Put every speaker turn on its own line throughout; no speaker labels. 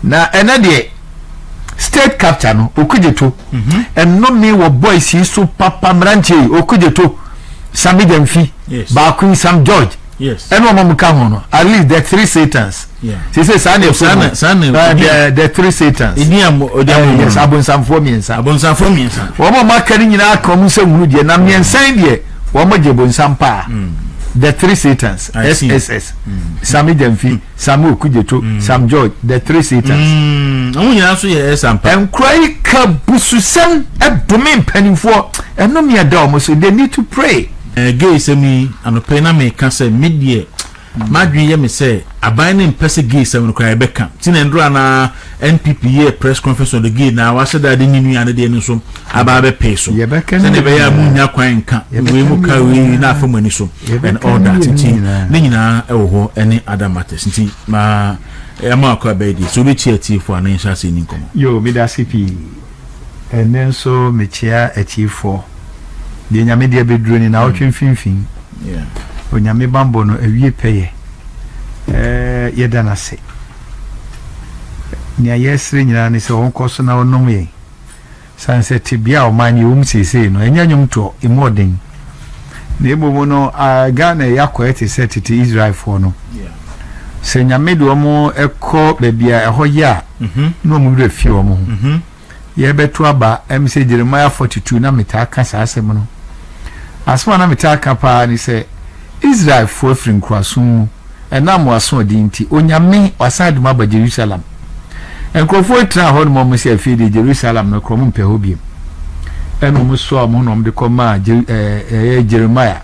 na enade state capture no okujeto enno me wo boys yi so papa mranche okujeto Sami Demfi Baafi Sam George eno mo mka ho no at least the three satans say san the three satans yes abonsamfo miensa wo mo makani nyina aka mo se hunu de na miensan de wo mo je bonsampa the three satans SSS Sami Demfi Sam okujeto Sam George the three satans
amu nyina so ye sampa
enkrai ka bususan edome mpanimfo eno me da o so they need to pray
gay semi anope na me ka say media madwi ye me say aban ne mpese gay semi no kwa ebeka ti na ndura na NPP press conference on the gay na wa sheda de ninu ya ne de nso aba be pay so se ne be ya munya kwan ka we mu ka we na afa mani so and all that nti ne nyina e wo ho ene adamates nti ma e ma kwa be di so be chiati fo anan sha se ni nkomo
yo me da CP enenso me chia atifo de nyame de beduro ni na otwe mfimfin onyame bambo no awie peye yeda na se ni ayesre nyina ni se wonkoso na onom ye sanse tibia o manye sese no enyanyum to imoden na ebomo no Ghana yakọ eti Israel for no se nyame de omo ekọ bebia ehoya no omo refi omo ye betu aba MC Jeremiah 42 na metaka asem no asma na metaka pa ni se Israel for free kwasum enam waso dinti onyame wasade ma ba Jerusalem enkrofo tra ho no mo se afi de Jerusalem no krom mpe hobiem eno mo so mo no de koma Jeremiah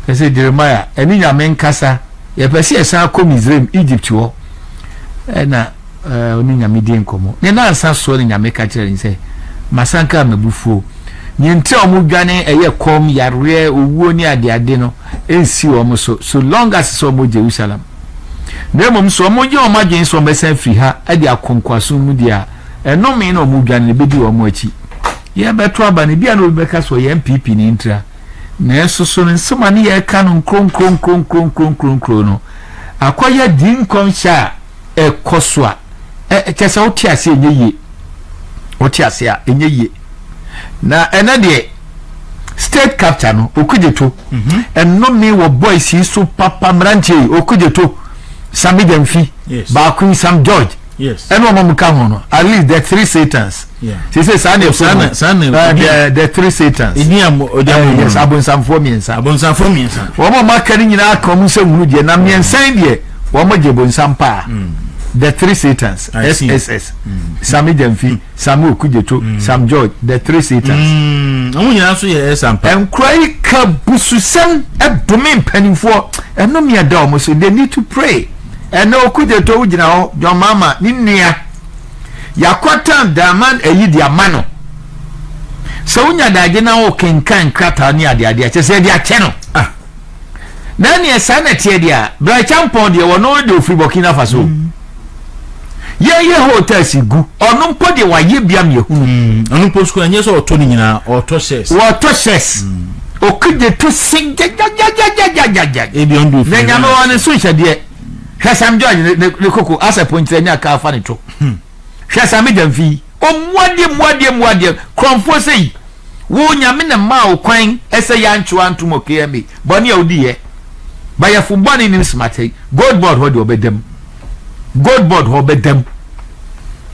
ese Jeremiah eni nyame nkasa ye pese esa kom Israel Egypt wo na oni nyame di nkomo ne na ansa so ni nyame ka kire ni se masanka mabufuo nyente omo dwane eye kom yare owuo ni ade no ensi omo so long as so mo Jerusalem na mom so mo je omo adwen so mbesa free ha ade akonkwaso mu dia eno me na omo dwane bedi omo achi ye beto aba ne bia no beka so ye MPP ni ntra na eso nsema ne ye ka no kronkron no akoya din konsha ekoswa chese otiase enyeye otiase a enyeye na enade state capture no okujeto enno me wo boys yi so papa mranche okujeto Sami Demfi Baafi Sam George eno mo mka ho no at least the three satans say san the three satans yes abonsamfo miensa wo mo makani nyina aka mo se hunu de na miensan de wo mo je bonsampa the three satans SSS Sami Demfi Sam okujeto Sam George the three satans
amu nyina so ye sampa
enkrai ka bususan edome mpanimfo eno me da o so they need to pray eno okujeto ugina ho John mama ni nua yakwata daman eyi dia mano so unya daje na o kenkan krata ni ade chese dia cheno na ni esanete dia bra champon dia wono de ofri Burkina Faso ye hotels gu onu mpo de waye bia me hunu
onu mpo school anye so oto ni nyina oto ses okujeto sinjajajajajaja
ebi ondu na nyame woni so hwede Sam George ne koko asa pontre nya ka afa ne to Sami Demfi omwade kromfo sei wo nyame ne ma o kwan ese ya ncho antom okeme boni a odiye ba ya fumbani ni smarte gold board ho de obedem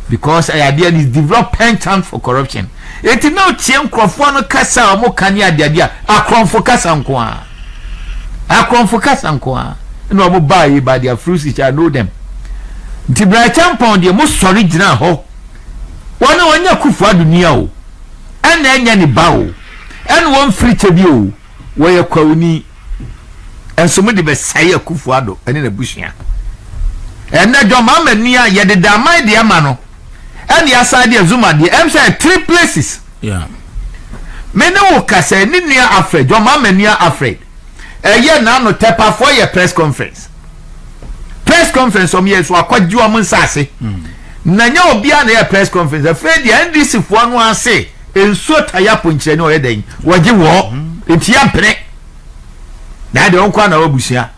because idea is development time for corruption it no chiem krofo no kasa o mo kani ade akromfo kasa nko a no mo buy by their fruits which I know them nti bra champon de mo sorry gina ho wona wonya kufu adunia o ana enya ni ba o en won free chebi o wo ye kwawuni enso mo de be saye kufu ado ene na bushia ena jo mama nia ye de da mai de ama no en ya sa de zuma de em say three places me ne wo kase ni nia afred jo mama nia afred eye na no tepa for your press conference om yeso akwaji o monsase na nya obi a na press conference afred the NDC fo no ase enso taya ponchire ne oyeden waji wo enti ya pere na de onkwa na obusia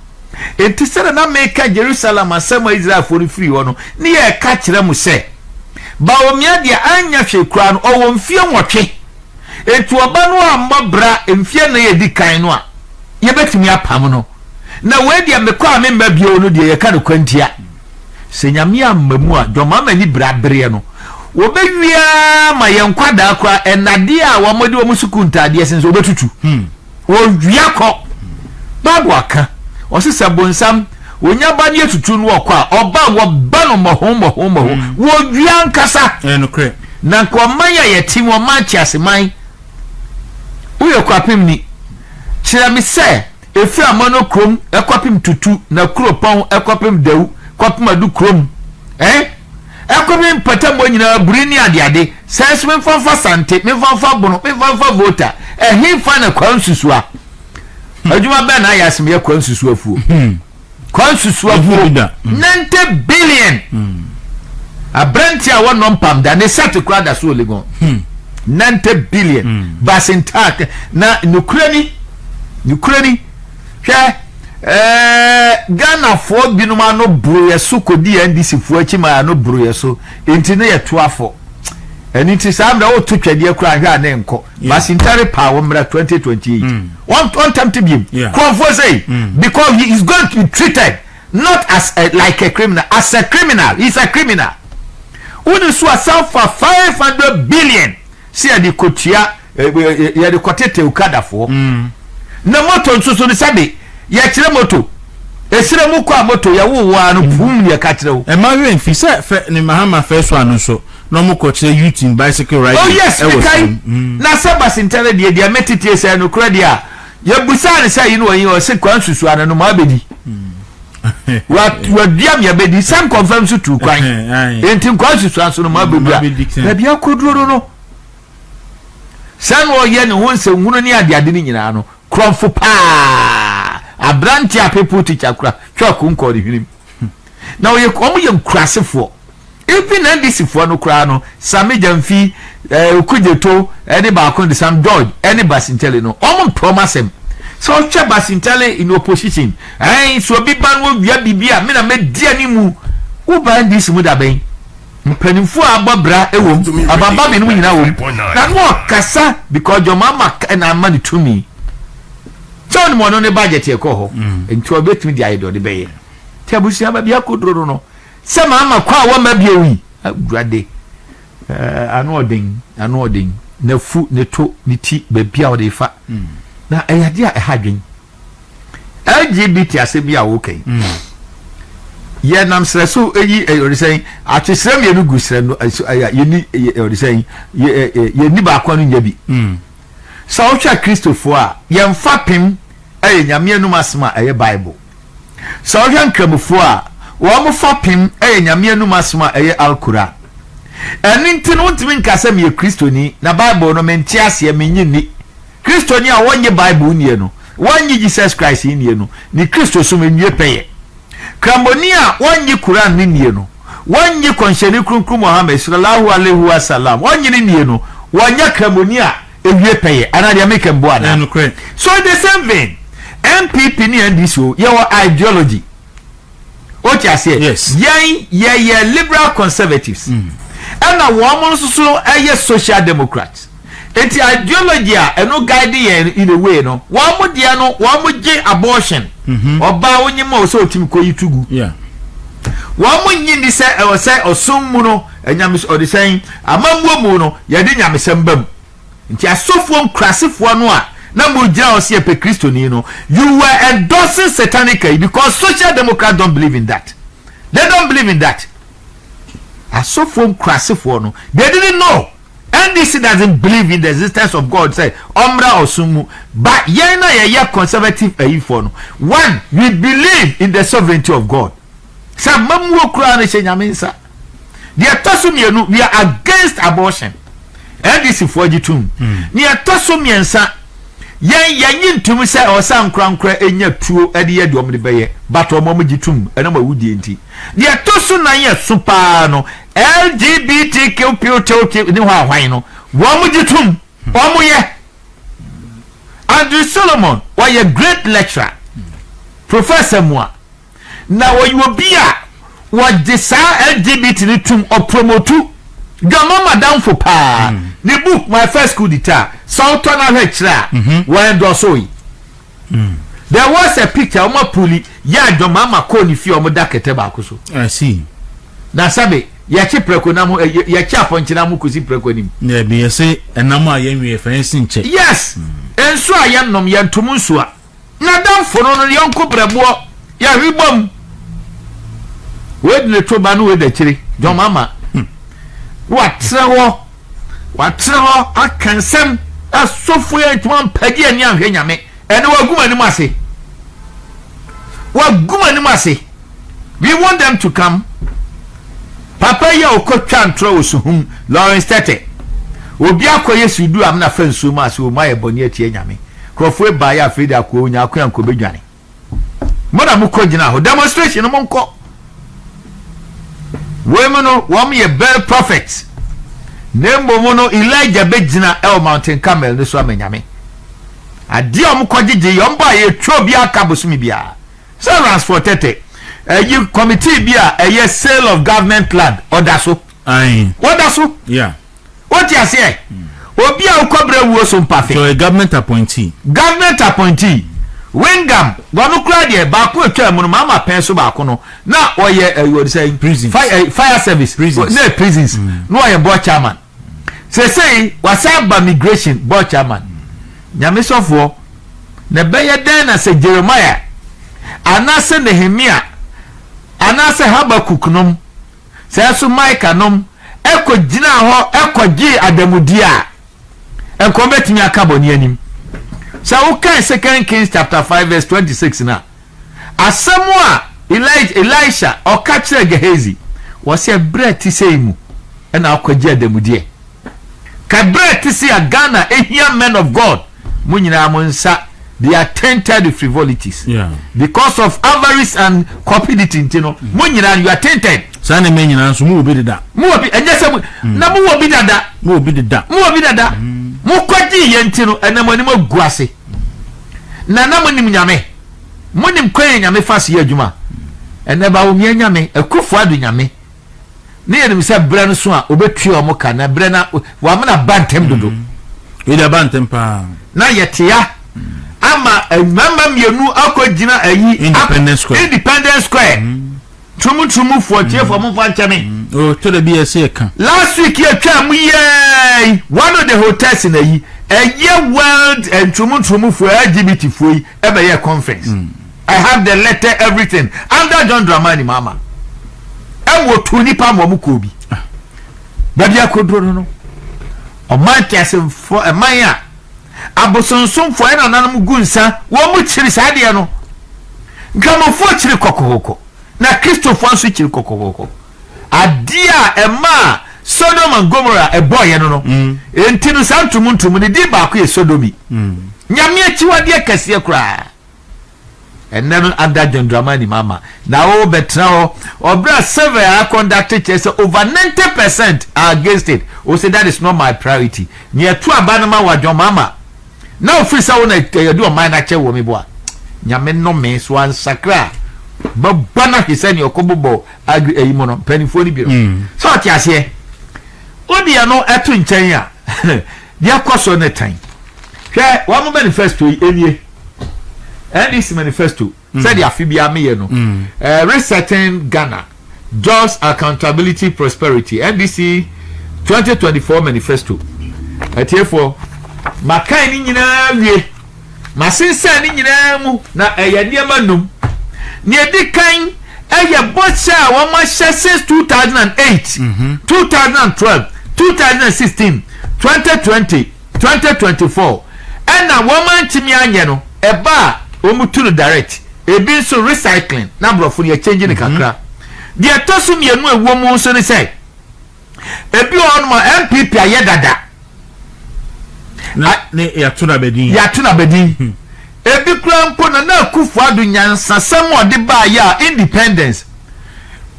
enti sɛ na meka Jerusalem asɛm Israel for free wono ne ye ka kyerɛ mu sɛ ba omia de anya hwe kura no ɔwɔ mfie nwɔtwe enti oba no ambɔbra mfie na ye di kan no a ye betumi apam no na we de mekɔ a memba bio no de ye ka no kwantia sɛ nyame amamu a dɔma mani brabre no wo bewia ma ye nkwada akwa enade a wo mode wo musukuntade sense obetutu wo wiakɔ babu aka osisa bonsam onya ba ne tutu no okwa oba wo ba no moho wo wia nkasa
no kre
na ko manya ye tim wo manchi aseman wo ye kwapem ni kira mi se efi amano krom ekwapem tutu na kropon ekwapem dawu kwapem adu krom ekwapem patamo nyina buri ni ade sense me fanfa sante me fanfa bono me fanfa voter himfa na kwansusua adwuma be na yasem ye kwansusua fuo kwansusua fuo 90 billion abranti a wonom pam da ne set kura da so legon 90 billion basintak na nukrani hwe Ghana for binuma no broye so kodi NDC fo achima no broye so enti ne ye toafo eni ti sam da o to twade kura hwa na enko basintare power mra 2028 one time to be confo say because he is going to be treated not as like a criminal, as a criminal. He's a criminal. Uni su asal for 500 billion. See ya di kotia ya di kotete ukada for na moto nsusu ni sabe ya chire moto esire mu kwa moto ya wo wa no pum ya ka chire wo
e ma we fi se fe ni mahama fe so anu so no mu ko chire youth in bicycle riding.
Oh yes, okay. Na sabas intele dia metiti se no kra dia ya busa ne say you know yin o se kwan susu anu no ma bedi wa diam ya bedi sam confirm so tu kwan enti kwan susu anu no ma bedi na bia koduro no san wo ye ne ho nse hunu ni ade ni nyina no kromfo pa abranti a people teacher kura choko nko de hwinim na wo ye komo ye nkrasefo ebi na NDC fo no kura no same jamfi okujeto eni ba kon de sam George eni basintele no omo promisem so che basintele in opposition so bi ban wo wia bibia me na me dia ni mu wo ba NDC mu da ben mpanimfo ababra ewom abamba me no nyina wom na no kasa because your mama na money to me John mo no ne budget e ko ho enti obetimi di ayedo de beye ti abusia ba bia kodoro no se mama kwa wa ma bia wi aguade anu odin na fu ne to ni ti ba bia o de fa na eyade a hadwen LGBT asebia wo kai ye nam sreso eyi eyorisan atwesrem ye no gusrem no ye ni eyorisan ye ni ba kwa no nya bi so otwa Christopher a ye mfa pem eye nyame anum asema eye Bible so otwa nkramfo a wo mo fa pem eye nyame anum asema eye Alquran eninti no ntimi nkasa me Kristoni na Bible no menti ase me nyini Kristoni a wonye Bible nie no wonye Jesus Christ nie no ni Kristo so menwie peye Kramonia wonye Quran ni nie no wonye konhyeni krunkrum Muhammad sallallahu alaihi wasallam wonye ni nie no wonye Kramonia ewie peye ana dia make mbo ana so the same vein MPP ni NDC your ideology what you say
yes
ye liberal conservatives and na woman so social democrats enti ideology a eno guide ye in a way no woman dia no woman je abortion oba onyima so otimi ko yitugu woman nyi ni se e se osummu no enyam o de sen amamwo mu no ye de nyamesem bam nti asofo krasefo no a na mo gira o se pe Kristo ni no you were endorsing satanically because social democrats don't believe in that. They don't believe in that. Asofo krasefo no they didn't know. NDC doesn't believe in the existence of God. Say omra osumu but ye na ye conservative ayifo no one we believe in the sovereignty of God. Say mamuo kura na nyamensa they tosumienu we are against abortion. NDC for jitum ni atosumiensa ye ntum say osan krankra enya tuo ede ye de omde beye but omom jitum ena ma wudi enti de atosu na ye supa no LGBTQ people ni hwa hwan no wo jitum omo ye Andrew Solomon was a great lecturer professor mua na wo bia wo de sa LGBT ni tum o promote Gama madam for pa the book my first school dita Southern Hechra when do so there was a picture of my puli ya Adomako ko ni fi o mo dakete ba ko so
I see
na sabe ya chi preko na mo ya chi aponchi na mo ko si preko nim
na bi yese enam a yenwe fancy nche
yes enso a yennom yentum nso a na dam for no yonko brebo ya hwibom we de toba no we de chiri John mama watrawo akansem asofo ye tuma pagi ani ahwe nyame ene waguma ni mase we want them to come papa ya okotwa ntro osuhum Lawrence Tete obi akoye sudu amna fansu ma so ma ye boni atie nyame krofo ba ya afedi akwo onya akwa nko bedwane moda muko gina ho demonstration mo nko women no wom ye bel prophet nembo mono Elijah begina el mountain camel no so amanyame ade om kogege yom ba ye twobi aka bosumi bia servants for Tete you committee bia a sale of government land order so
aye
order so
yeah
what you say obi a ukobre wuo so mpafe
so a government appointee Wingam gonu kra de ba ko atwa mu no mama pen so ba ko no na oye you say prison
fire service
prisons
no prisons no oye board chairman say wasaba migration board chairman nyame sofo na beye den na se Jeremiah anase Nehemia anase Habakuk nom se so Micah nom eko gina ho eko gi adamudia enko betimi akaboni anim. So okay, 2 Kings chapter 5 verse 26 na. Asamua Elisha or capture Gehazi was a bread to say mu and akwaje demudie. Ka bread to see a Ghana a men of God. Munyina monsa they are tainted with frivolities.
Yeah.
Because of avarice and cupidity, you know. Munyina you are tainted.
Sane menyina so mu obi deda.
Mu obi enjese mu na mu obi dada.
Mu obi deda.
Mu obi dada. Mu kwaji yenti no enamani mo guase. Na namonim nyame. Monim kwen nyame fasi adwuma. Ene ba wo nyame akufo adu nyame. Ne yenim se bre no so a obetue omo ka na bre na wa mena bantem dodo.
We da bantem pa.
Na yetia ama mama mienu akogina ayi Independence Square. Tumu for tie for mo fanchame.
Oh, to the BSC kan.
Last week you twa mu ye one of the hotels in ayi world and tumu for LGBT for ebe conference. I have the letter everything under John Dramani mama. E wo to nipa mo mu ko bi. Ba bia kodro no. O man kase for a man ya abosonsom for na nanam gunsa wo mu chiri sade no. Gramofo chiri kokoko. Na Christopher anso chiri kokoko. Adia ema Sodom and Gomorrah a boy no entinu santumuntum ni di ba ko ye Sodomi nyame achiwade akase kura enno under John Dramani mama na o betra o obra several conduct chese over 90% are against it. O say that is not my priority near to abanama wa John mama now free sa wona do man na che wo me bo a nyame no me so ansakra babana hisani okobobo agri eyimono penifo ni biro so atiase odi ano eto nchen ya dia kwaso ne tan hwe wa mo manifesto enie NDC manifesto said ya fibia me no resetting Ghana jobs accountability prosperity NDC 2024 manifesto atiefo makai ni nyina wie masensa ni nyina mu na eyade manum ni edikan eye bocha wo ma since 2008 2012 2016 2020 2024 and na woman timi anye no eba omuturu direct ebi so recycling na brofo ye change ni kakra de atosu mienu ewo mu so ni say ebi on ma MPP aye dada
na ne ya tuna bedin ebi krampo na kufu adu nyansa samo de ba ya independence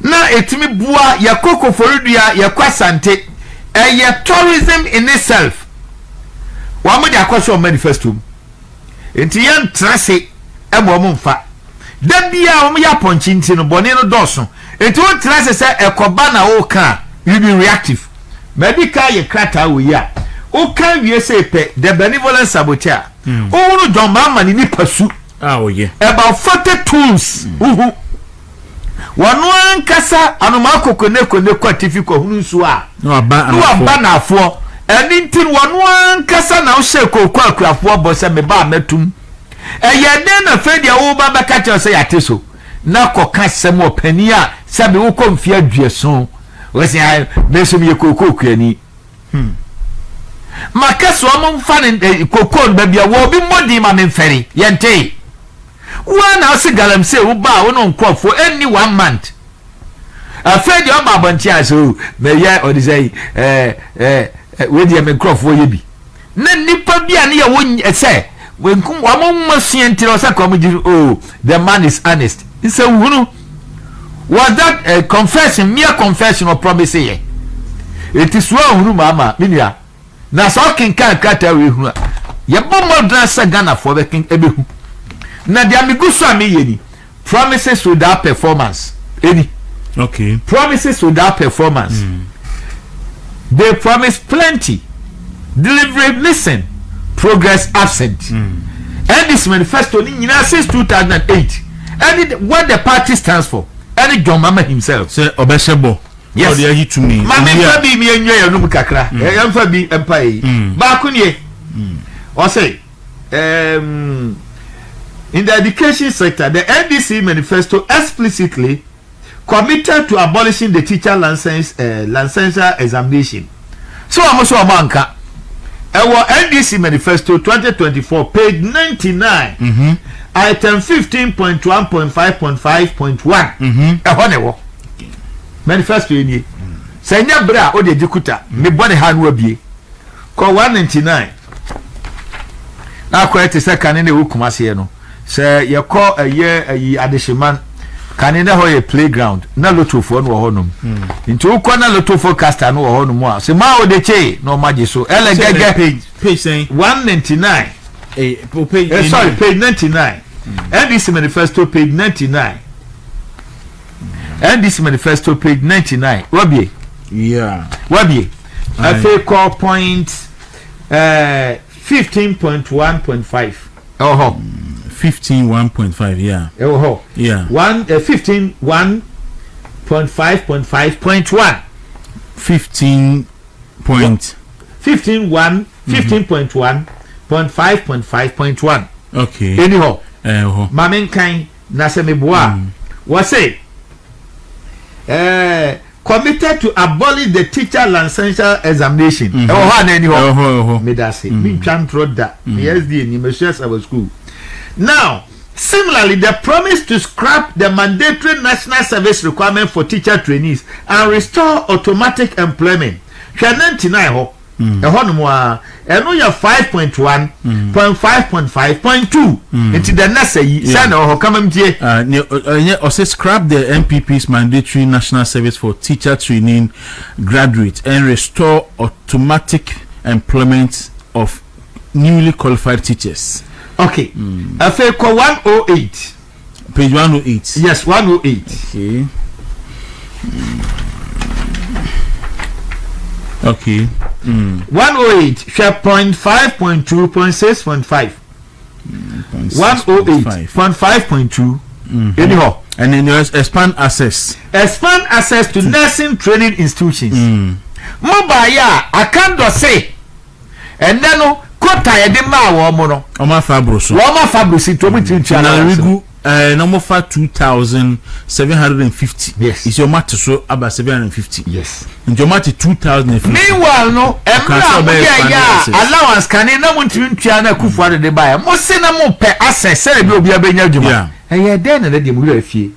na etimi bua ya koko forudua ya kwasante ya tourism in itself wa mo de akwaso manifesto enti yan trase ebo mo mfa
da bia o ya ponchi nti no bone no doso enti o tra se ekoba na o ka you be reactive medical ye krata wo ya o kan wie se pe the benevolent saboteur o wonu jomba ma ni pasu
yeah
about 40 tools wanu ankasa Adomako kone kwatifiko hunu nso a no aba na afo eni ntin wanu ankasa na o hye kokwa akuafo bo se me ba metum eyede na fedia wo ba beka che se yate so na koka sem opani a sabe wo komfia dueso wo se ai meso me kokokua ni makaso am mfa ne kokon ba bia wo bi modi ma me mferi yente wana ose galamse wo ba wo no nkofo any 1 month afedi o ba bonti aso me ye odi say we di me nkofo ye bi na nipa bia ne ye wo se when come one siente or oh, the man is honest. He said, was that a confession, mere confession or promise? It is wrong, Mama, Minia. Now, so can cut away. Your bomb dress a gunner for the king. Now, the Amigusa me promises without performance. Any
okay,
promises without performance. They promise plenty, delivery listen. Progress absent. And this manifesto since 2008. And what the party stands for. And John Mama himself.
Say Obeshebo.
Yes.
They are to me.
Mama be me and you no kakra. Yam fa bi empire. Ba kunye. Or say in the education sector, the NDC manifesto explicitly committed to abolishing the teacher licensure examination. So I'm also a banker. Our NDC manifesto 2024 page 99 item 15.1.5.5.1 manifesto ni senya bra o de dikuta me bone ha no abie ko 199 na ko ete se kan ne wukuma se no se ye ko ayi adehyeman kan ne ho ye playground na lotofo no ho nom nti ukọ na lotofo caster no ho nom a se ma o de che no maje so elegege
page saying
199
page
sorry page 99 NDC manifesto page 99 NDC manifesto page 99 wabie I call point 15.1.5 oh
15.1.5 yeah
15.1.5.1 15.1.5.5.1
okay
anyhow mamen kan na se meboa what say committed to abolish the teacher licensure examination anyhow me that say me can throw that yes the ni measures our school now. Similarly, the promise to scrap the mandatory national service requirement for teacher trainees and restore automatic employment. 99 eno ya 5.1.5.5.2 into the next say no come mtie
or say scrap the MPP's mandatory national service for teacher training graduates and restore automatic employment of newly qualified teachers.
Okay. Afa ko 108.
Page 108.
Yes, 108.
Okay. Okay.
108 share 0.5.2.6.5 108.5.2 anyhow
and then you expand access
to nursing training institutions mobile I can't do say and then kota ye de ma wo mo no
o ma fabroso
to mi tintia
na rigu na mo fa 2750
yes
is your mat so about 750
yes
your mat 2050
meanwhile no ya allowance kan na mo tintia na kufu de ba mo se na mo pe access se bi obi abenya djuma ye de na de mo ru afie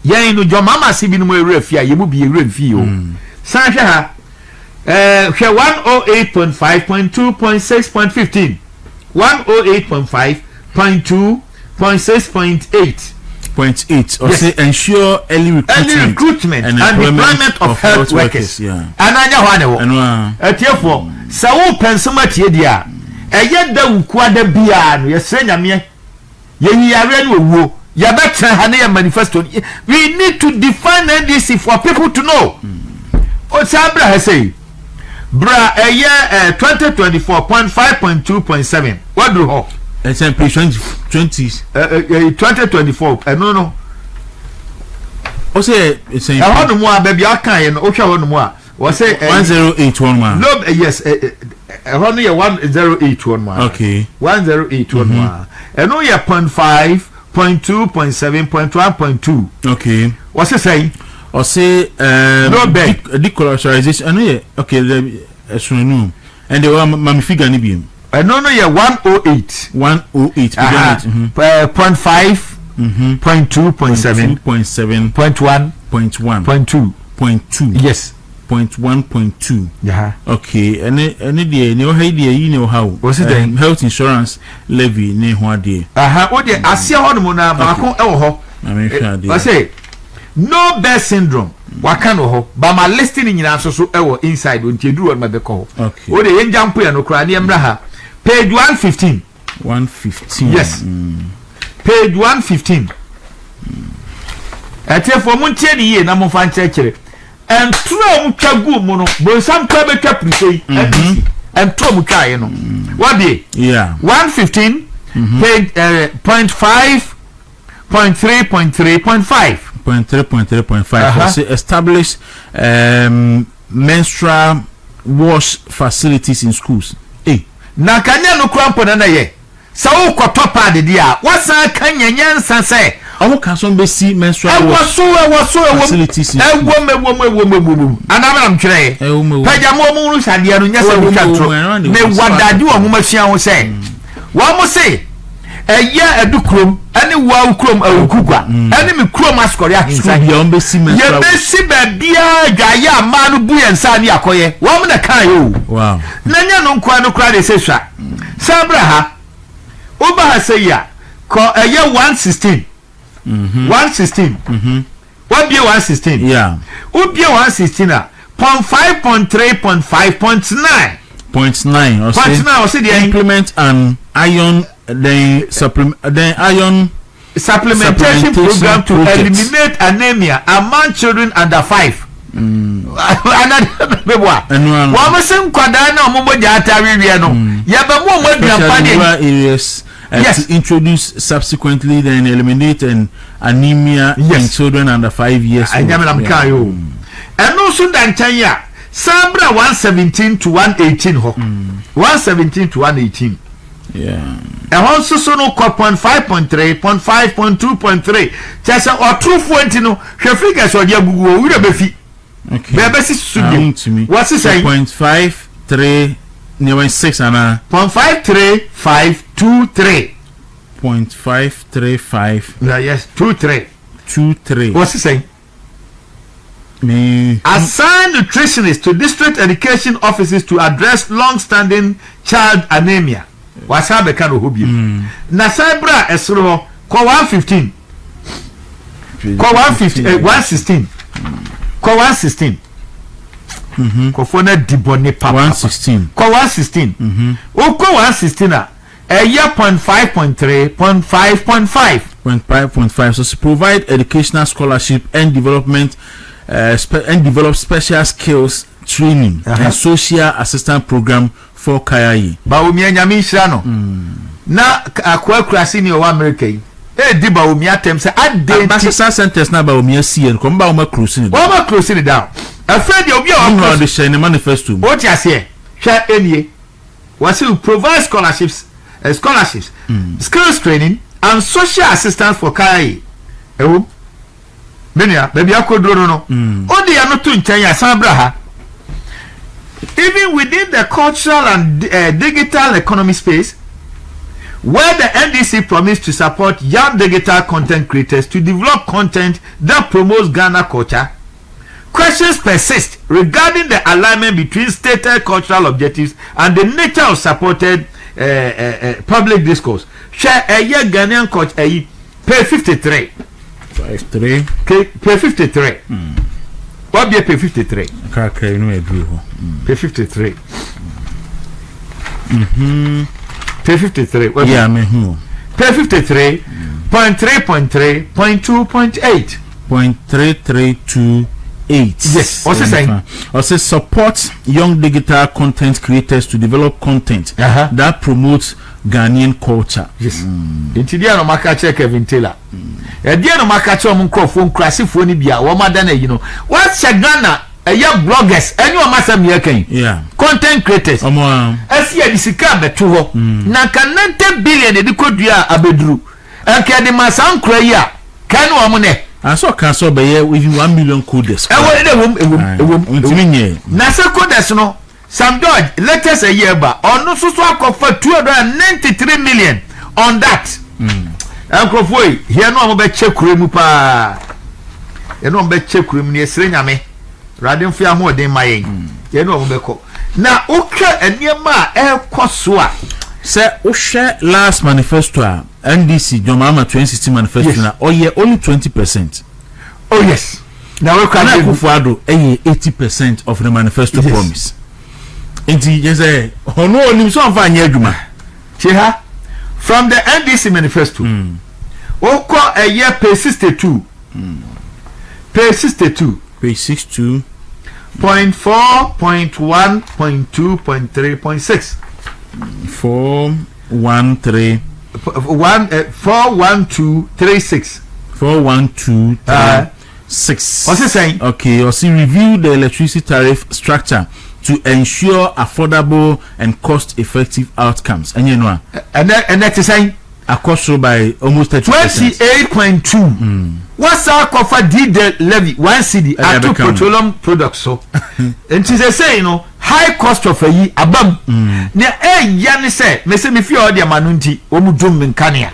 ye no djuma ma se bi no mo ru afie ye mo bi ye ru afie o san hwe ha 108.5.2.6.15 108.5.2.6.8
or say ensure early recruitment
and employment of health workers ananya ho anewo atiefo sa wo pensoma tie dia eye da wuku ada bia no ye sre nyame ye yiyare no wuo ya better hane manifesto. We need to define NDC for people to know. O sabra has say bra a year 2024.5.2.7 what do ho
it's in page 20
2024 no
o say it's in
how no more baby aka ye no o hwa no more o say
1081 man
no yes how no ye 1081 man
okay
1081 man and no ye 0.5 0.2 0.7 0.1 0.2
okay
what's it saying
or say
no beg
decollateralization and yeah okay so no and the one my figure ni bi
no ye 108
108
0.5 0.2 0.7
0.7
0.1
0.1
0.2 yes
0.1.2
yeah
okay and the no hey the you know how
what's it
health insurance levy ne ho ade
o de asia ho no na ba ko e wo ho
I mean sure dey
I say no bear syndrome waka no ho ba ma listing nyina so e wo inside on tiedu on ma be ko
okay
o de yen jampo ya no kra ne mra ha page 115 yes page 115 for mun tie ni ye na mo fan chekere and tro mu twagu mu no bo sam ka be twa prisei and tro mu twa ye no what be
yeah
115 page 0.5 0.3 0.3
0.3 say establish menstrual wash facilities in schools
na kanya no krampo na ye sa wo kwoto pad dia wasa kanya nyansa se
owo kan so be si menstrual wash facilities
ewo anabra mtwere paja mo mu sade no nyasa wo twatro me wadade wo homa hia wo se wo mo se eya edukrom ene wa ukrom awukukwa ene me krom askori ahinsa
ye be si menstrual
ye be si ba bia dwaye ama no bu yensa ne akoye wo mo na kan yo
wow
nanya no nkwa no kra de seswa sabra ha oba ha say ya ko eya 116 116 what be 116
yeah
obi 116 a 0.5 0.3 0.5 0.9
or say
the
implement an iron then iron
supplementation program to eliminate anemia among children under 5 wa masen kwada na omo moja atawiwe no ya ba mo
areas to introduce subsequently then eliminate an anemia in children under 5 years old.
And also dan chanya sabra 117 to 118 ho 117 to 118
yeah
and also so no 0.5.3 0.5.2.3 just or true font no hwe figures o dia gugu o we be fi
okay
be si studio what's it saying
0.53 near 6 ana
0.53523
0.535
yes 23 what's it saying
me
assign nutritionists to district education offices to address long-standing child anemia wasabe kan ohobi na sabra esro ko 115 ko 115 116 ko 116 ko fona dibone papa
116
ko 116 o ko 116 a eya 0.5.3
0.5 so to provide educational scholarship and development and develop special skills training and social assistance program for Kayayi.
Ba omi nyame nhira no. Na akwa kurasi ni o America yi. Di ba omi atem se
identity centers na ba omi asi en ko ba o ma close ni.
O ma close ni down. Afred obi o
no de share ni manifesto.
O ti ase hwa enie. Was to provide scholarships, skills training and social assistance for Kayayi. Ewo. Benia, baby akodro no. O de ya no to nchen ya sanbra ha. Even within the cultural and digital economy space, where the NDC promised to support young digital content creators to develop content that promotes Ghana culture, questions persist regarding the alignment between stated cultural objectives and the nature of supported public discourse. Share a year Ghanaian culture pay 53.
53.
Pay 53. What be pay 53?
Okay, no agree.
Pay 53. Pay 53.
Yeah, me who?
Pay 53. 0.3, 0.2, 0.8.
0.3328.
Yes. What's it saying?
Also support young digital content creators to develop content that promotes Ghanaian culture.
Yes. Intidia no makache Kevin Taylor. Edia no makache omunkrofo nkrasifo ni bia wo madana yi no. What's Ghana? Bloggers, anyone massa me again.
Yeah.
Content creators. As ye disika beto ho. Na ka 90 billion de kodua abedru. Anke de masan kra yi a kan wo mo ne.
Aso kan so be ye with 1 million coders.
Na se coders no Sam George latest a year ba onu so akofa 293 million on that. Ankofoi here no am be check kuremu pa. E no be check kuremu ne esre nyame. Radin fi amodin mayen. Ye no am be ko. Na ukwa eniema e koso a
se uhwe last manifesto a NDC Jomama 2016 manifesto na oye only 20%.
Oh yes. Now we can
Kufuado 80% of the manifesto promise. Inti je say ono onim so amfa anya adwuma.
Cheha from the NDC manifesto. Oko a year page 62. Page 62.
Page 62.
0.4, 0.1, 0.2, 0.3, 0.6.
413
41236.
41236.
What's it saying?
Okay, also review the electricity tariff structure to ensure affordable and cost-effective outcomes. And you know,
and that is saying
across by almost
30%. 28.2. What's our cover did levy 1 cedi at two petroleum products so and it is say you know high cost of a year above na yani say me say me fi all the manunti o mu dum nkania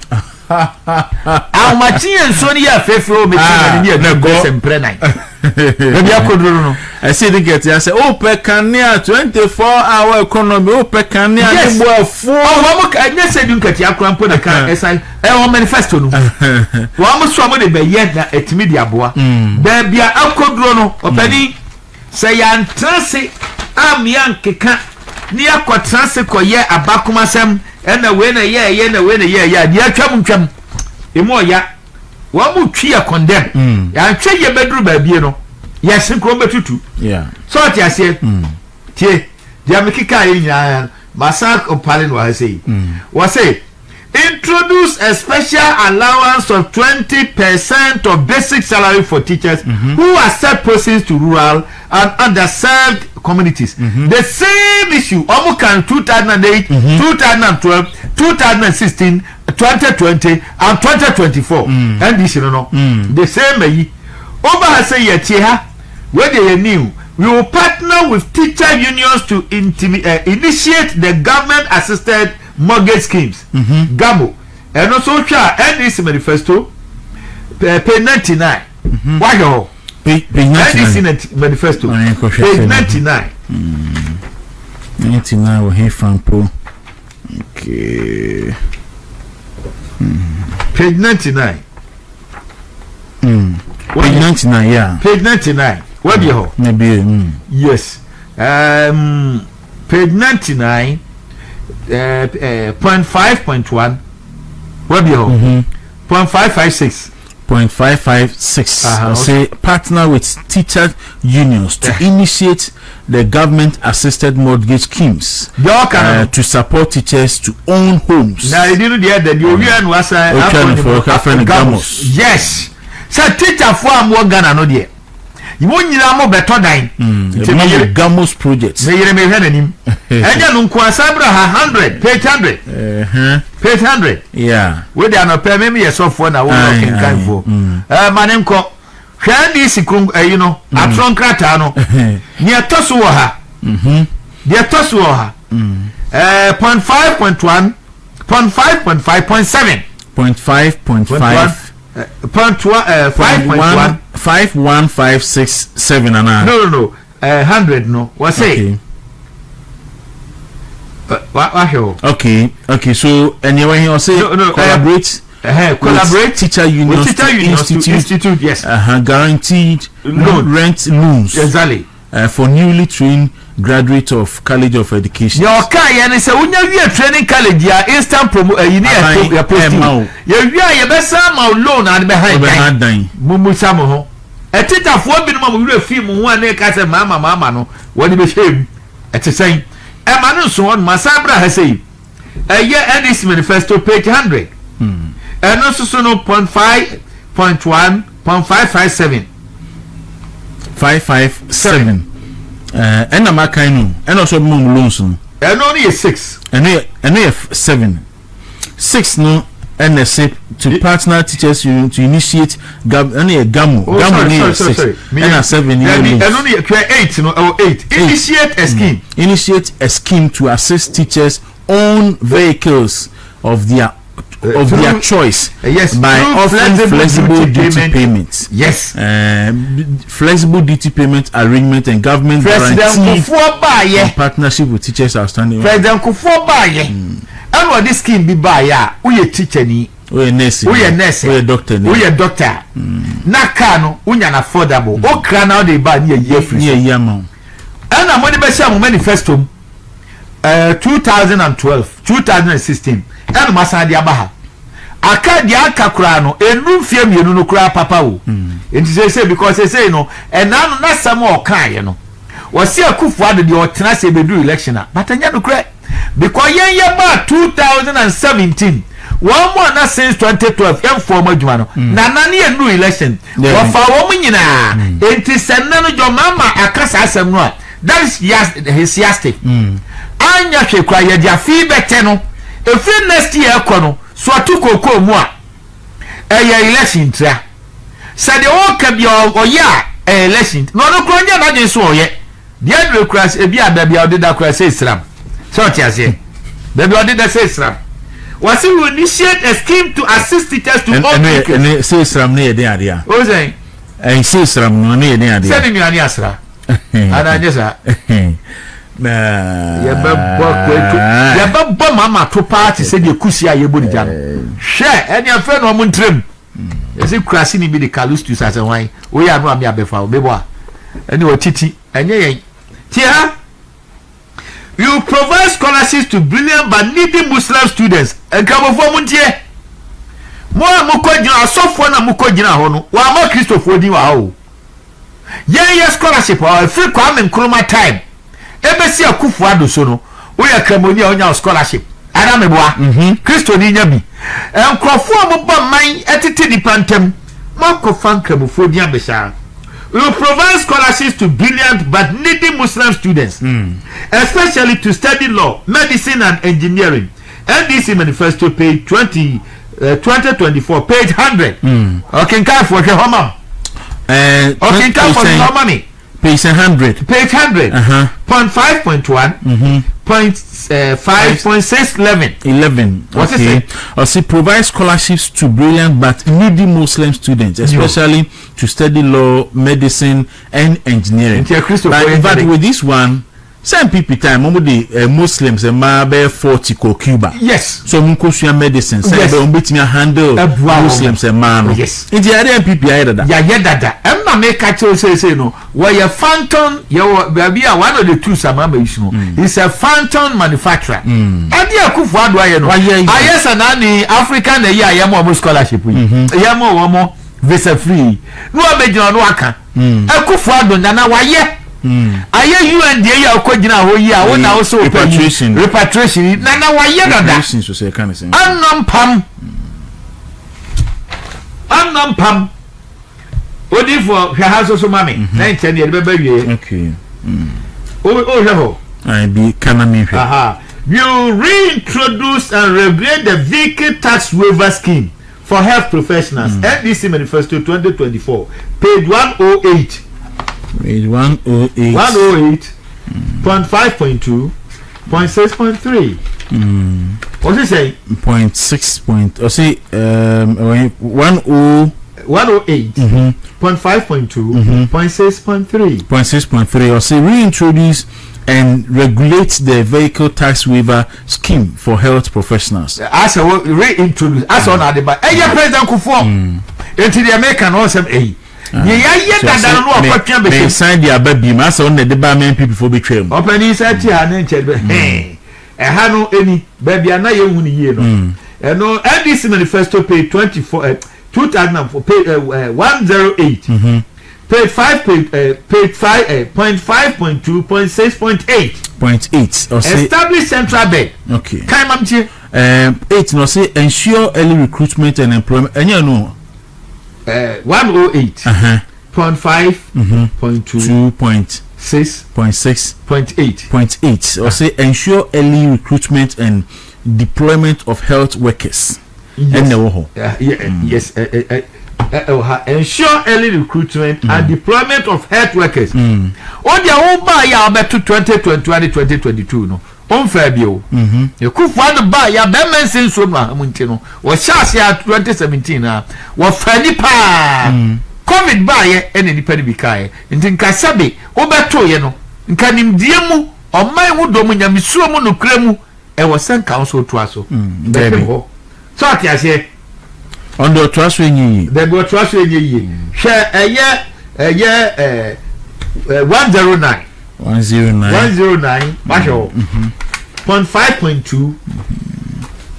how much yen so ni afefro me say na go sempre nine maybe akodro no
I see the get I say oh pekania 24-hour economy oh pekania
yes.
Ni boafo
oh we mo say dun kati akran po na kan esai o manifesto no wo mo so mo de be ye na etimi di aboa da bia akodro no opani say yan transe am yan keka ni akotranse koye abakumasem ena we na ye na we na ye ya di atwam emo ya wo mu twi ya condemn ya twa ye bedru ba bie no yes nkro betutu
yeah
so ti ase tie dia mekika yi nya masak opalen wa say was say introduce a special allowance of 20% of basic salary for teachers who accept persons to rural and underserved communities. The same issue Omukan 2008, 2012, 2016, 2020 and 2024 and this no the same yi over say yetia where they new we will partner with teacher unions to initiate the government assisted mortgage schemes GAMO and also NDC manifesto page 99 why go
page 99
manifesto page 99
99 we hear from pro okay
page 99
page 99 yeah
page 99 what do you
maybe
yes page 99 0.5.1 what do you 0.556
0.556 say partner with teacher unions to initiate the government assisted mortgage schemes to support teachers to own homes.
Now you didn't hear that you was yes so teacher for am Ghana no there you won't need more better than
GAMO's projects
me hear nanim enya no kwa sabra 100 page 100 page 100
yeah
we dey no pay me yourself for na we can kind for manem ko hwan dis krum you know atron krata no ni atoso wo ha the atoso wo ha 0.5.1 0.5.5.7
0.5.5
5.1
51567 and
no 100 no what say
okay so anyway he say collaborate teacher unions
institute yes
guaranteed rent loans
exactly
for newly trained graduate of College of Education.
Your car, say, when you training college, instant promo, you need a post. You best loan and behind Mumu Samo. A teacher for minimum will film one neck as a mama no. What be shame at the same. A man so on Masabra has said a year NDC manifesto page 100 and also so no 0.5.1 0.557
557 and a macano and also mum loans and
only a 6
and if 7 6 no NSA to partner teachers to initiate only a gamu and a 7
and only 8 no 8 initiate a scheme
to assist teachers own vehicles of their choice by offering flexible duty payments.
Yes.
Flexible duty payment arrangement and government guarantee partnership with teachers outstanding.
President Kufuor baye. And what this scheme be baye? Uye teacher ni.
Uye nurse. Uye doctor ni.
Uye doctor. Nakano unya na affordable. Okra now they buy near year free.
Near year man.
And I'm going to be manifesto. 2012, 2016. And Masadi Abaha. Akadia Kakurano, a room film you no cry papa. It is say because they say no, and now not some more kind, you know. Was see a coup for the Tenase Bedu election, but I never cry because about 2017. 1 more not since 2012, young former Jumano. Nanani and new election. What for woman, it is a nano your mama, a casa. That is his yastic. Anya she cry ya feedback tenno. If you next year kono, so atuko moi. Election tra. Said the all can be or ya election. No kronya na je so ye. The other class e bia baby o did that class Islam. So what you say? Baby o did that say Islam. Was he will initiate a scheme to assist teachers to all
and say Islam near the idea.
What say?
And say Islam no near the idea.
Send me an answer. And I just mama to party said you could see a yebudi jam. Share any friend or muntrim. As if Crasini be the Calustus as a wine. We are not mere before Beboa. And you are Titi and ye. Tia, you provide scholarships to brilliant but needy Muslim students and come for Muntie. More Mukojina, software Mukojina Hono, while more Christopher Diwa. Yeah, scholarship or free Kwame Nkrumah time. Ebesi Akufo-Addo so no. We are Cameroonian on your scholarship. Adameboa. Christo ni nyabi. Nkrofo amba man etete dipantem. Mako fan Cameroon dia besha. We will provide scholarships to brilliant but needy Muslim students, especially to study law, medicine and engineering. NDC manifesto page 2024 page 100. Okay, can for the home. Okay, come for no money.
Page 100.
Page 100. 0.5.1. 0.5.6 11.
What's it say? Also provide scholarships to brilliant but needy Muslim students, especially to study law, medicine, and engineering. But in fact, with this one, some people time the Muslims and maybe 40 ko Cuba.
Yes.
So munkosuya medicine. Say be umbeti handle Muslims and man.
Yes.
In the area people dada.
Yeah dada. Emma make catch say no. Where your phantom, your baby one of the two samama issue. He's a phantom manufacturer. And dia Akufo-Addo aye no. Ayes anani African the year yamo scholarship. Yamo womo visa free. No abejina no aka. Akufo-Addo nana waye. Aye UNDA ya okojina ho yi a wona also
repatriation
na waye dada
so say can say
annampam odi for hwe ha so mami na ntene ye be wie
okay
hwe ho
I be kana me hwe
you reintroduce and regulate the vehicle tax waiver scheme for health professionals. NDC manifesto 2024 page 108.
Page 108.
108.5.2, 0.6.3. What's it say?
0.6. Or say
108.5.2, 0.6.3.
0.6.3. Or say reintroduce and regulate the vehicle tax waiver scheme for health professionals.
As a reintroduce, as on the back. President Kufuor. Into the American awesome. ye ya dada no akotwa be
me sign dia baby ma say on the ba men people for betray mu
opani say ti ha na nche be ha no eni baby ana ye hu ni ye no no NDC manifesto page 24 2004 page 108 page 5 page 5.5.2.6.8
or say
establish central bed.
Okay,
kai mamtie
8 no say ensure early recruitment and employment enya no
108 0.5
0.2.6.8 or say ensure early recruitment and deployment of health workers.
Yes. Ensure early recruitment and deployment of health workers. O dia wo ba ya beto 2021-2022 no. On Fabio. You could find ba ya be mention so ma munti no. Wo shase ya 2017 na. Wo fani pa. Covid ba ye ene nipa ni bikae. Nti nka sabe wo beto ye no. Nka nimdie mu oman wo do mu nyamisuo mu no kra mu e wo sen council to aso. So atiase
on the trust when
the go trust when ye share eye 109 basho 0.5.2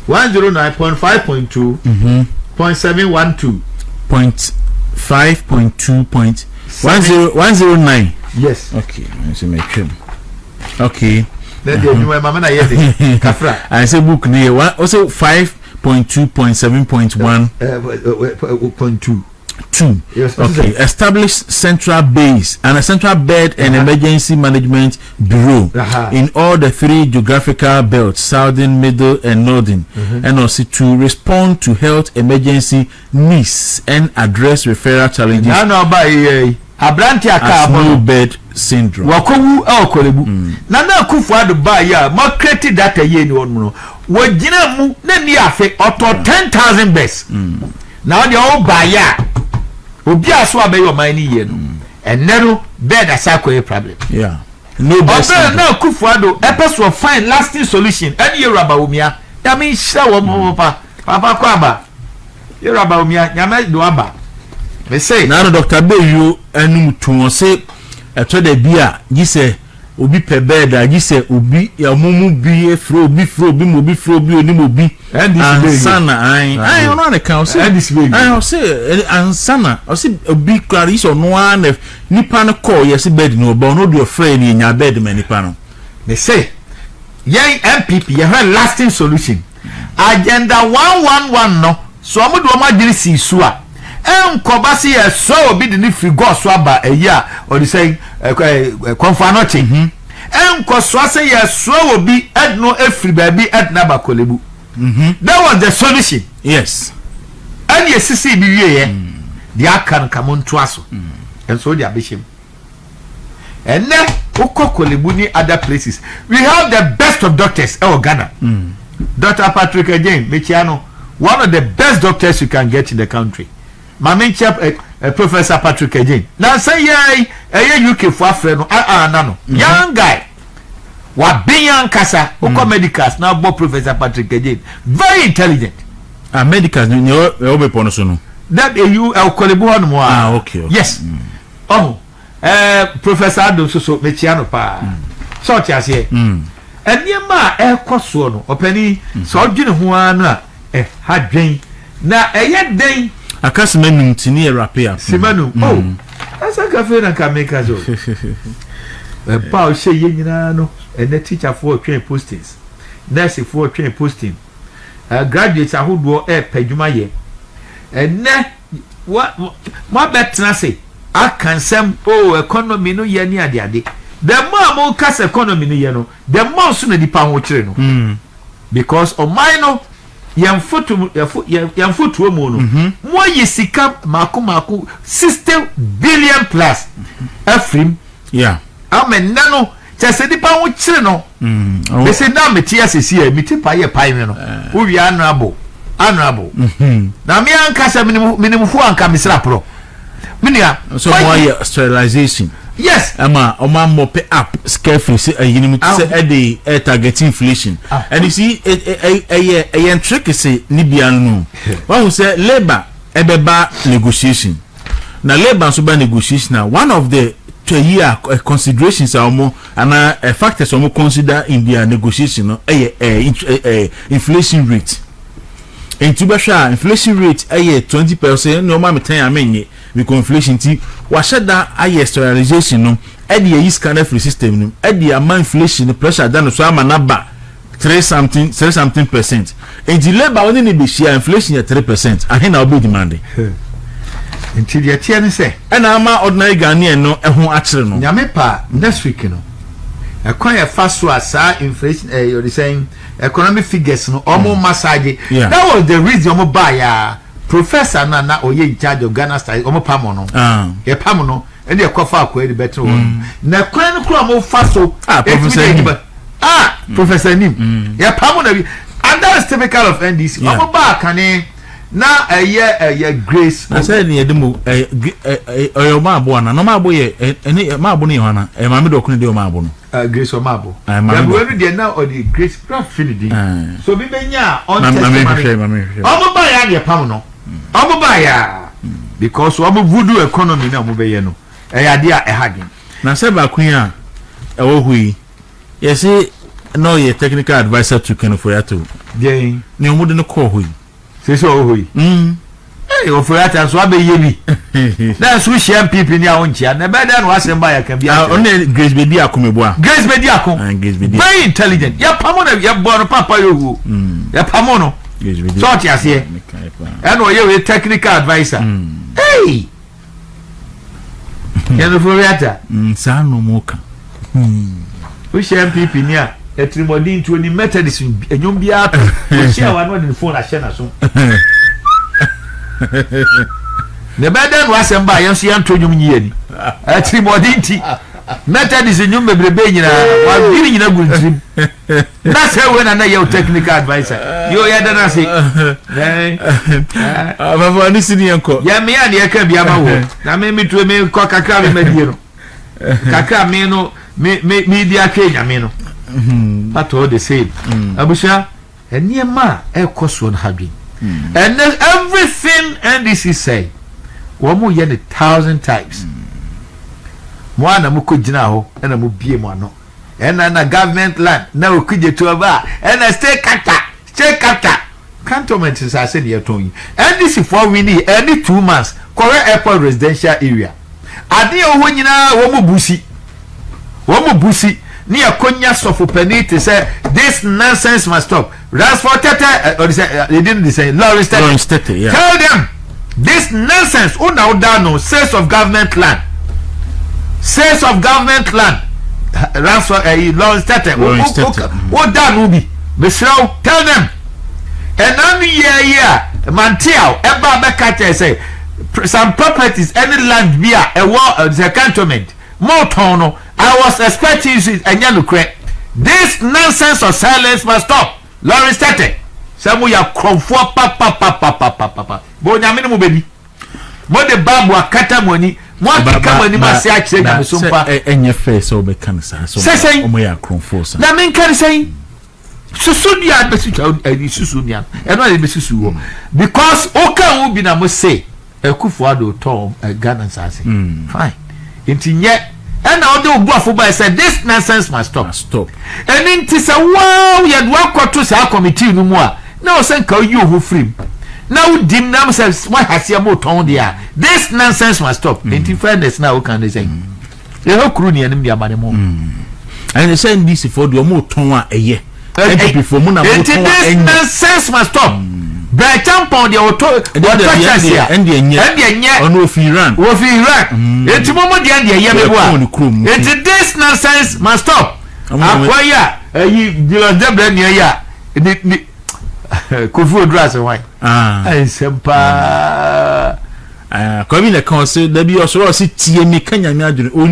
109.5.2 0.712
0.5.2.109
yes
okay so make him okay
then the new mama na yede kafra
I say book ne also 5.2.7.1
0.2 yes
okay establish central base and a central bed and emergency management bureau in all the 3 geographical belts, southern, middle and northern, and also to respond to health emergency needs and address referral challenges.
No by abranti aka
no bed syndrome
wakowu akolebu na kufu adu ba ya ma create data ye ni onu no wagina mu na ni afe auto 10,000 best na the all ba ya obi aso abeyo man ni ye no enero bed asako problem
yeah no best
na kufu adu epeso find lasting solution any year abawumia ya me hira wo mo papa kwa ba year abawumia nyama do aba me say
na Dr. Beyu enum to say eto da bia gi se obi pe bed a gi se obi ya mumu bi efro obi fro obi mo bi fro obi oni mo bi ansana ai ono na kan say ai say ansana o say obi kwari so no an nipa no call yes bed no ba no do friend ni nya bed me nipa no
me say yen MPP ye have lasting solution agenda 111 no so mo do ma diri si su a enkobasi ye so obi de ni figo so aba eya or the say konfanochi enkoso say ye so obi edno efri baby edna bakolebu that was the solution
yes
and ye sisi bi wie ye the akan kamonto aso and so they abishim and then ukokolebu ni other places we have the best of doctors in Ghana. Dr. Patrick again Mechiano, one of the best doctors you can get in the country. Mami chap Professor Patrick again. Now say ye UK for friend no young guy. Wa biyan kasa uko medicals now bo Professor Patrick again. Very intelligent.
Medicals ni obe pono so no.
That you kolebu on mo.
Okay.
Yes. Professor Ado so mechiano pa. So ti ase. Eniema ekoso no opani so dwene ho ana hadwen na den
akasema ntini rapia
simanu asa cafe na kameka zo pa o she yenyina no ene teacher for train postings nurse for train posting graduates ahodo padwuma ye ene what betna say akansem economy no ye ni ade the more mo cast economy ni ye no the more so na dipa ho kire no because o mine yamfoto mu no mo yisika mako 60 billion plus afrim
yeah
amen nano chese dipa ho kire no they say na meti asesi e meti pa ye pai me no wo wi honorable na me anka se minimum fu anka misra pro minia
so mo ye sterilization
yes
ama mop up scarcely say ayinum say e target inflation and you see a trick say ni bia no one say labor ebeba negotiation na labor so ba negotiation one of the year considerations are more and factors are consider in their negotiation no inflation rate. And to be sure, inflation rate 20%. No matter time I mean, because inflation ti was that sterilization no. At the year kind of system no. At the amount inflation the pressure down so am na 3 something percent. And the labor only be share inflation at 3%. I now be demanding.
Until the tiani say.
And I'm ordinary Ghanaian no ehun achire no.
Nyame pa next week no. Ekwan fast so asa inflation you're saying economic figures no almost massage. That was the reason omo buy ya professor na oye in charge of Ghana style omo pamo no. Ye pamo no and the kofa akwa the better one. Na kwan no kro omo fast so professor Professor Nim. Ye pamo na and that's typical of NDC. Omo ba kane na Grace
I said ni edemu oyo maabo na no maabo ye eni maabo ni hwana maame do kunu de o maabo no
Grace o maabo ya we no de na o the Grace Finidi so bi benya on testimony omo ba ya de pam no omo ba ya because omo voodoo economy na omo be ye no ya de a hagin
na se ba kun a ewo hui ye say no ye technical advisor to Kenofo Yato
dey
ni omo de no call hui
say so hoyi eh ofurata so abeyebi na so share people ni awon chia na beda no asem ba ya kan bia
on Grace Bedi akomebo a
Grace Bedi akon very intelligent ya pamo na ya bono papa yohu ya pamo no so ti ase e no ye we technical advisor hey ya no ofurata
sa no moka
we share people ni a etrimodi into ni methodist enyom bia to share one on the phone a share na so ne beda no asem ba yenso yanto nyum nyi ani etrimodi nti methodist enyom bebrebe nyina wa biri nyina gultrim na say we na ye technical advisor yo ya da na say
baba ni sini yanko
ya me ya de ka bia ma wo na me tu me ko kakra me madie no kakra me no me dia Kenya me no That's all they say. Abusha, and near ma, cost one habit. And then everything NDC say, one more yen 1,000 times. One a muku jinaho, and a mubi mono. And then a government land, now could you to a bar, and I stay kata. Cantonment is I said, you're telling you. NDC for we need any 2 months, correct airport residential area. I deal when you know, one busi. Near Konya Sofu Penny say this nonsense must stop. Ransford Tete or they didn't say Lawrence Tete. Yeah. Tell them this nonsense. Oh now down sales of government land. Sales of government land. Ransford Lawrence Tete. What down Ubi? Misrao, tell them. And only year Mantiao Eba Bekate say some properties any land via a war the cantonment. More tono. I was expecting it and Yanukre. This nonsense of silence must stop. Lawrence Tete. Some we are comfort papa. Bonyamini mubedi. Mo de babu akata money. Mo akika money ma se ache na sumpa.
Enye face obe kanisa. So omo ya comfort.
Na men kan say. Susunia besucha susunia. Eno le besusu wo. Because oka wo bi na mo say. Ekufuado tom Ghana sase. Fine. Intinye and now the Baafi by said this nonsense must stop. And then tis a wow, you had one quarter to our committee no more. Now send call you who free. Now dim themselves what has your motor on there. This nonsense must stop. In fairness now can they say? The whole crew near them money more. And
they send this for the motor a year. Before
this nonsense must stop. By jump on the auto
and the on Wofi Iran.
It's a moment the it's this nonsense must stop. Acquire you near ya. Kufu dress away. I sempa.
Come in a concert, there be also a city me can imagine. Oh,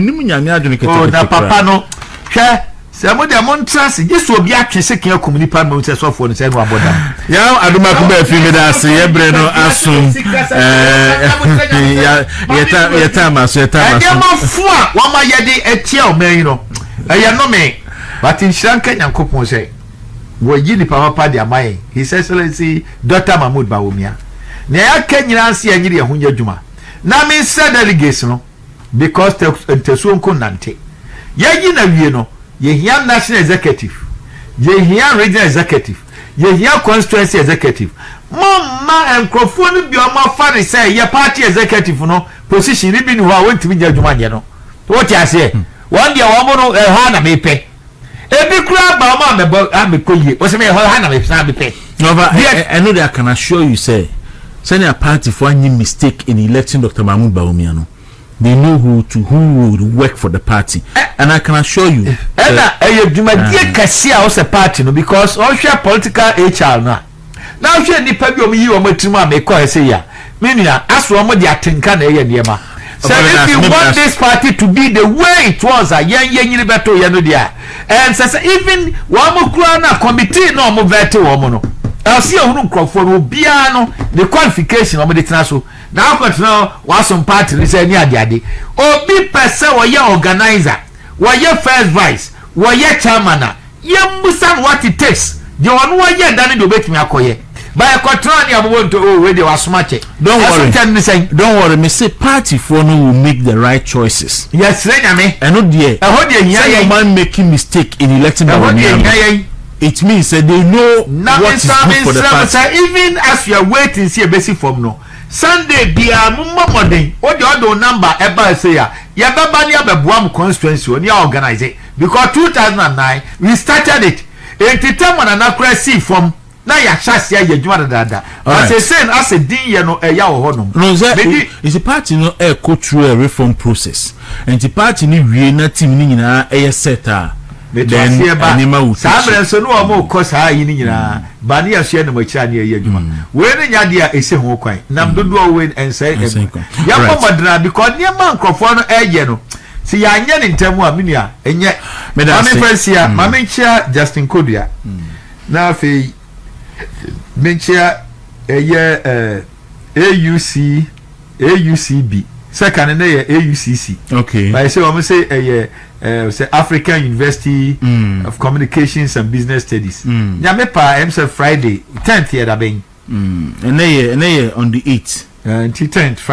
papa no. Some of them on trust. This will be actually secure community partners of one said about them.
Yeah, Adomako Baafi me da se Breno asum. Yetama.
Yetama fua wa ma yede etia o me you know. Ya no me. But in Sri Lanka Nyankopon say, "Wo yi ni papa dia mai." His Excellency Dr. Mahmoud Bawumia. Na ya kanyira nsi anyire ho nyadwuma. na me said delegates no because the so nante ye na wie no ye hia national executive ye hia regional executive ye hia constituency executive mama enkrofo no bi o ma fa ne say ye party executive no position ni bi ni ho a wontimi nya adwuma nye no what you say one dia wo mo no ha na me pe ebi kura ba ma me bo amekoye o se me ha na me sa me pe
no but I know that I can assure you say send a party for any mistake in electing Dr. Mahmoud Bawumia. They know who would work for the party, and I can assure you.
You can see us a party no because all share political HR now. Now share the people you are to make call say ya. Meaning as one more their tinker na ye ma. So if you want this party to be the way it was, yen better you there. And so even one more crowd committee no more better woman no. I see a room crowd for Biano the qualification of the international. Now, but now, was some party is any idea. Oh, be person or your organizer, or your first vice, or your chairman. You must have what it takes. You are no idea done to make me a coye. By a contrary, I want to already was much.
Don't worry, me say party for no will make the right choices.
Yes, me.
And no dear, I heard you man making mistake in electing the it means that they know what is good for the party.
Even as you are waiting, see a basic form no. Sunday bia mumma modern o de odo number e ba say ya baba ni ababuam constituency oni organize it because 2009 we started it entitam na accuracy from na ya chase ya adwuma dada as a saying as a din ye no e ya wo ho no
is a party no e go through a reform process and the party ni wie na team ni nyina e set then anima will
sabre so no mo ko saa yi ni nyina ba ne aso na makira ne ye adwuma we ne nya dia ese ho kwan nam dodo we ensai ya ko modra because ne man krofo no eye no si ya nya ne ntamu a menua enye mame presia mame chia Justin Kodua na fe menchia eye AUCB second na ye AUCC
okay
by say we say eye say African University of Communications and Business Studies. Nyame pa emse Friday 10th year da ben.
And on the 8th.
Until 10th Friday.